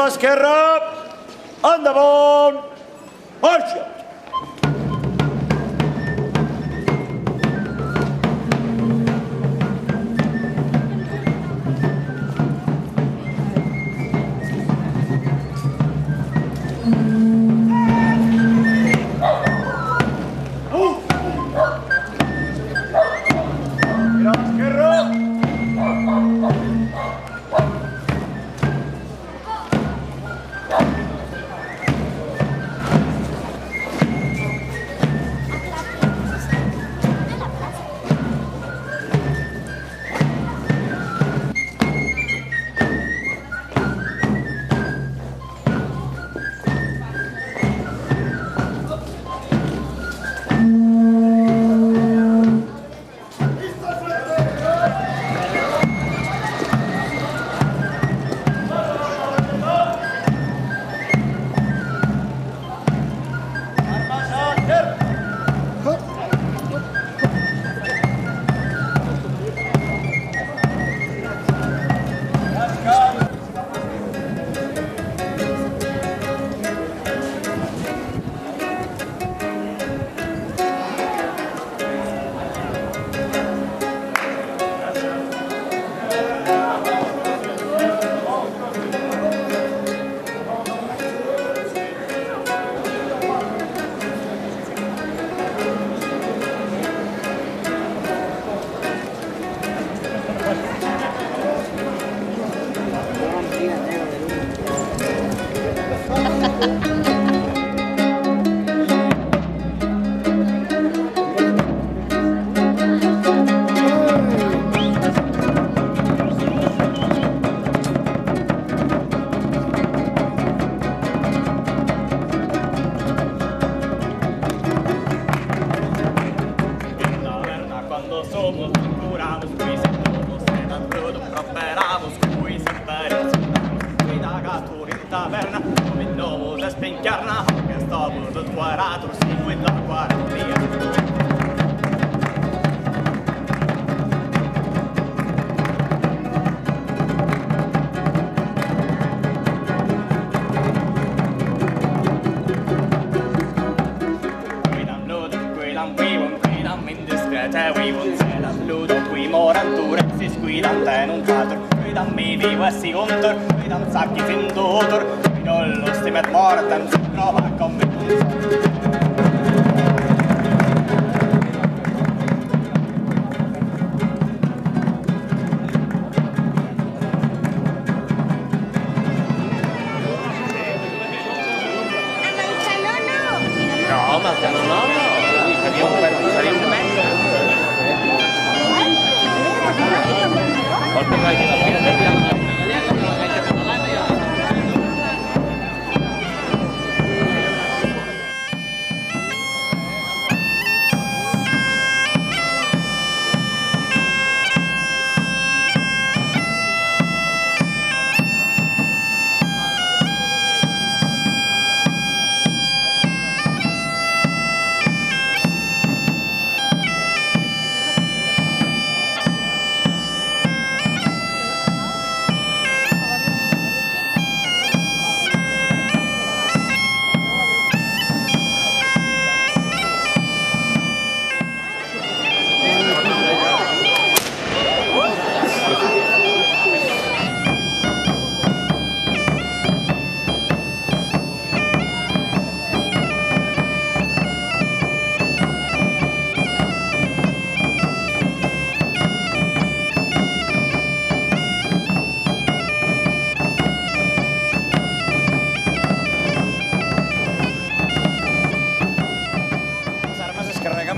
a l'esquerra. Endavant. Marxa.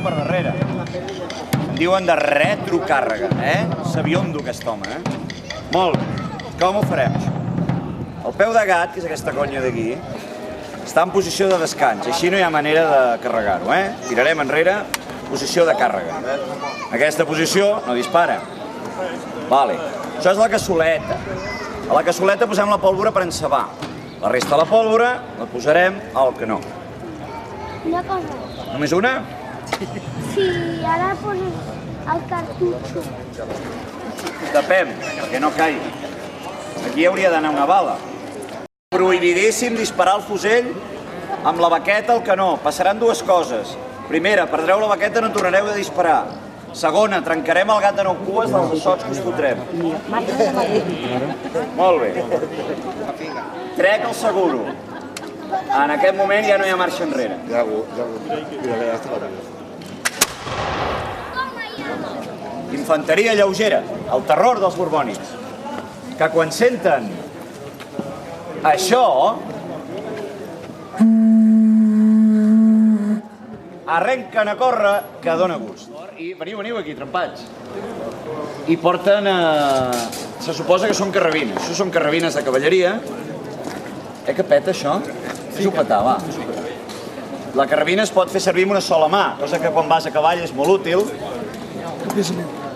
Per darrere. En diuen de retrocàrrega, Sabiondo, aquest home, Molt bé. Com ho farem, això? El peu de gat, que és aquesta conya d'aquí, està en posició de descans, així no hi ha manera de carregar-ho, Tirarem enrere, posició de càrrega. Aquesta posició no dispara. Vale. Això és la cassoleta. A la cassoleta posem la pólvora per encebar. La resta de la pólvora la posarem al canó. Una cosa. Només una? Si ara poses el cartutxo. Tapem, perquè no caigui. Aquí hauria d'anar una bala. Prohibidíssim disparar el fusell amb la baqueta al canó. Passaran dues coses. Primera, perdreu la baqueta, no tornareu a disparar. Segona, trencarem el gat de 9 cues dels assots que us fotrem. Molt bé. Trec el seguro. En aquest moment ja no hi ha marxa enrere. Infanteria lleugera, el terror dels borbònics, que quan senten això arrenquen a córrer, que dóna gust. I veniu aquí, trempats. I porten, se suposa que són carrabines. Això són carrabines de cavalleria. Que peta això? Fes-ho petar, va. La carrabina es pot fer servir amb una sola mà, cosa que quan vas a cavall és molt útil.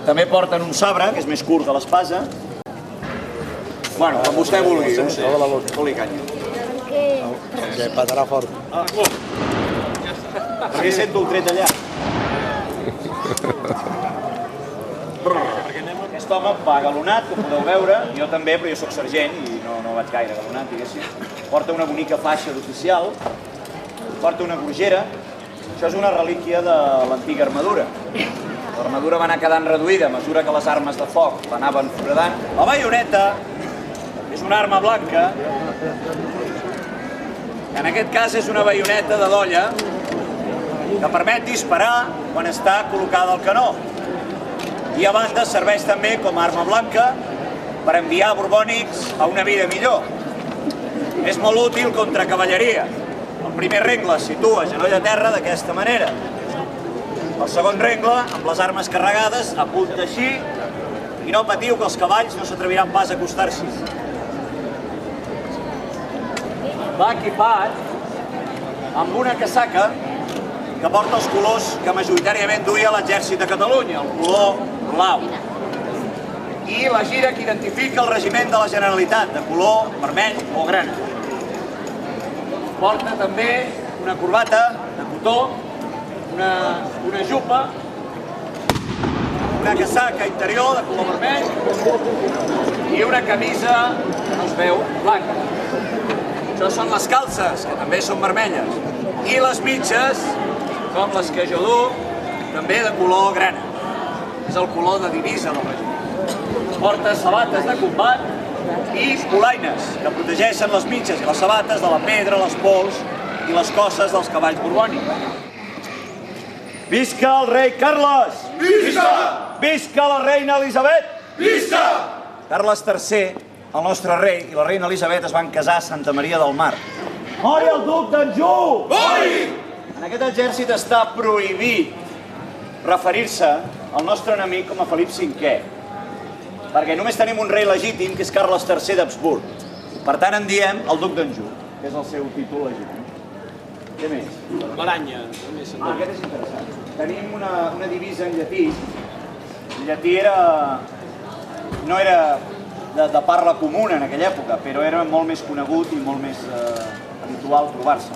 També porten un sabre, que és més curt que l'espasa. Bueno, com vostè vulgui, no sé. Fot-li canya. Perquè petarà fort. Perquè sento el tret allà. Aquest home va galonat, com podeu veure, jo també, però jo soc sergent i no vaig gaire galonat, diguéssim. Porta una bonica faixa d'oficial, porta una gorgera. Això és una relíquia de l'antiga armadura. L'armadura va anar quedant reduïda a mesura que les armes de foc l'anaven foradant. La baioneta és una arma blanca. En aquest cas és una baioneta de dolla que permet disparar quan està col·locada al canó. I a banda serveix també com a arma blanca per enviar borbònics a una vida millor. És molt útil contra cavalleria. El primer rengle es situa genoll a terra d'aquesta manera. El segon rengle, amb les armes carregades, apunta així i no patiu que els cavalls no s'atreviran pas a acostar-s'hi. Va equipat amb una casaca que porta els colors que majoritàriament duia l'exèrcit de Catalunya, el color blau. I la gira que identifica el regiment de la Generalitat, de color vermell o grana. Porta també una corbata de cotó, una jupa, una casaca interior de color vermell i una camisa, no es veu, blanca. Això són les calces, que també són vermelles. I les mitges, com les que jo duc, també de color grana. És el color de divisa del regiment. Porta sabates de combat i polaines, que protegeixen les mitges i les sabates de la pedra, les pols i les cosses dels cavalls borbònics. Visca el rei Carles! Visca! Visca la reina Elisabet! Visca! Carles III, el nostre rei, i la reina Elisabet es van casar a Santa Maria del Mar. Mori el duc d'Anjou! Mori! En aquest exèrcit està prohibit referir-se al nostre enemic com a Felip V, perquè només tenim un rei legítim, que és Carles III d'Habsburg. Per tant, en diem el duc d'Anjou, que és el seu títol legítim. Què més? Baranya. Aquest és interessant. Tenim una divisa en llatí. El llatí no era de parla comuna en aquella època, però era molt més conegut i molt més habitual trobar-se.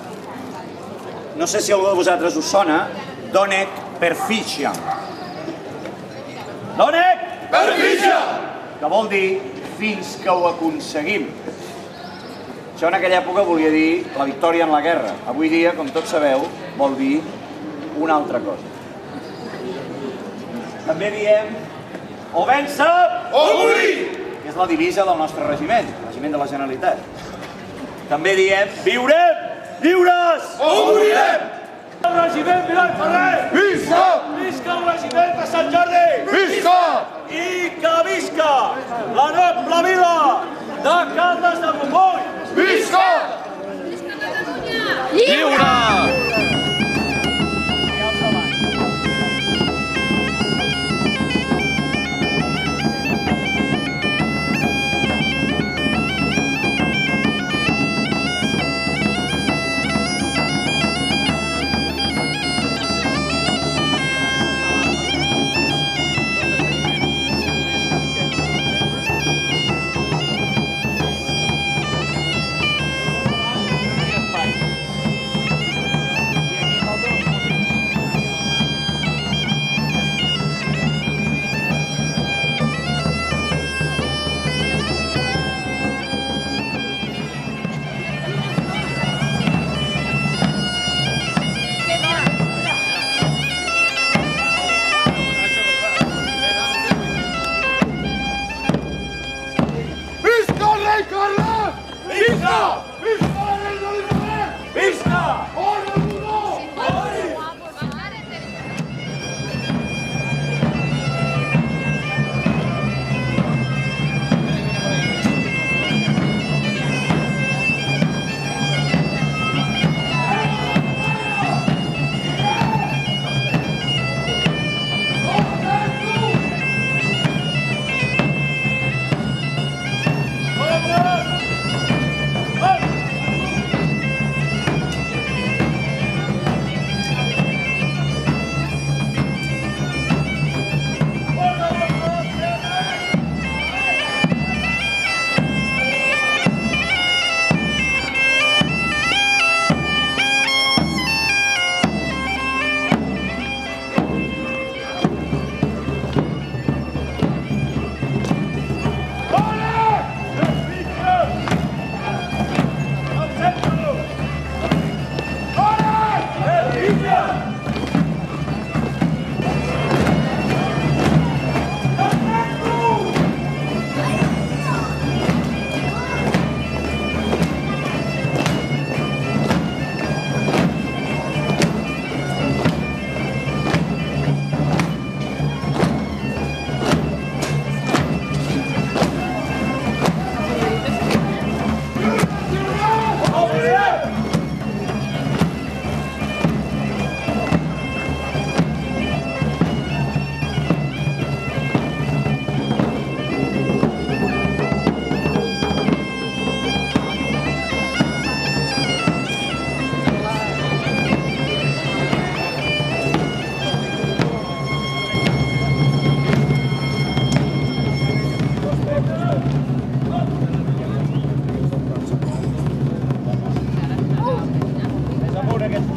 No sé si algú de vosaltres us sona, Donec Perficiam. Donec Perficiam! Que vol dir fins que ho aconseguim. Això en aquella època volia dir la victòria en la guerra. Avui dia, com tots sabeu, vol dir una altra cosa. També diem o vèncer O morir! que és la divisa del nostre regiment, el regiment de la Generalitat. També diem viurem, lliures! O morirem! El regiment Milà i Ferrer! Visca! Visca el regiment de Sant Jordi! Visca! I que visca la noble vila de Caldes de Montbui! Visca! Lliure!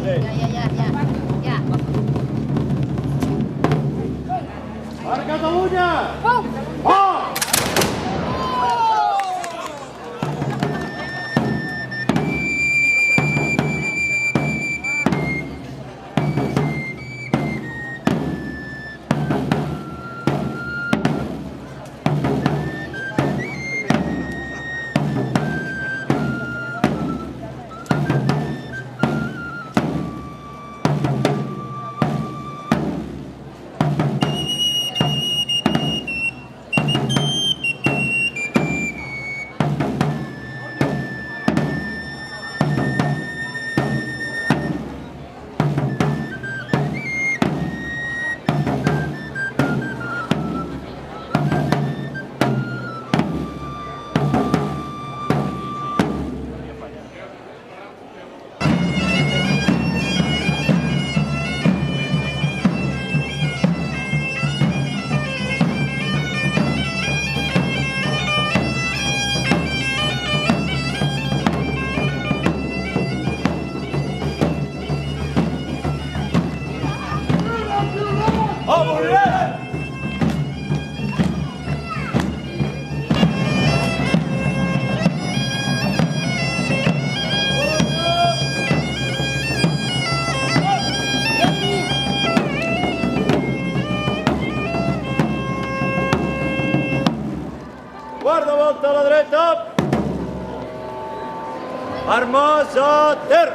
Ja. Per Catalunya! Pau! Guarda volta a la dreta. Armes a terra.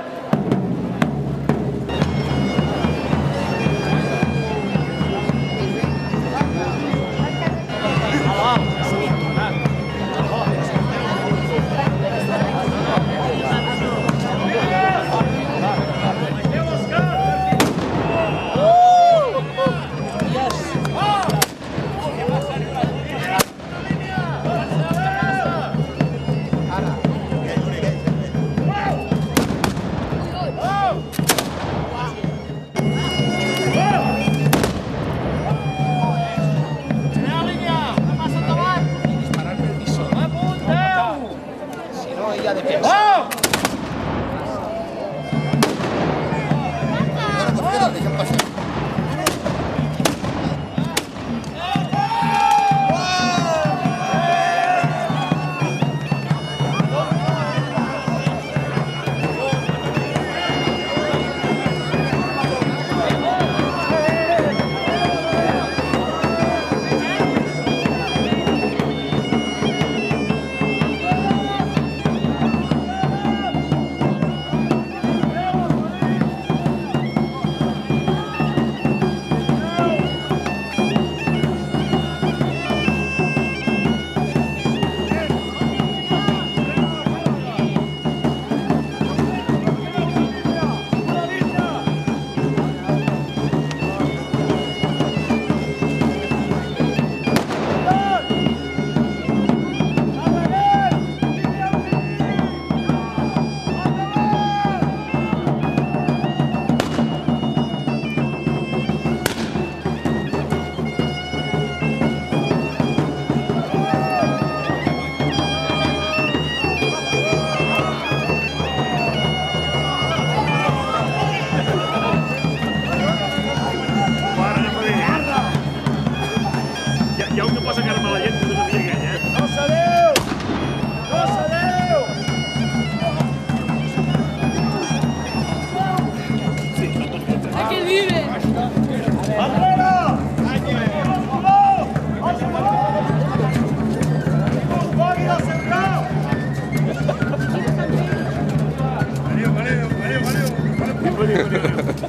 Hi ha un que posa cara mala llet, que no havia enganyat. No cedeu! No cedeu! Aquí vive! Enrere! Els colors! Els colors! Que us pogui del seu grau! Veniu.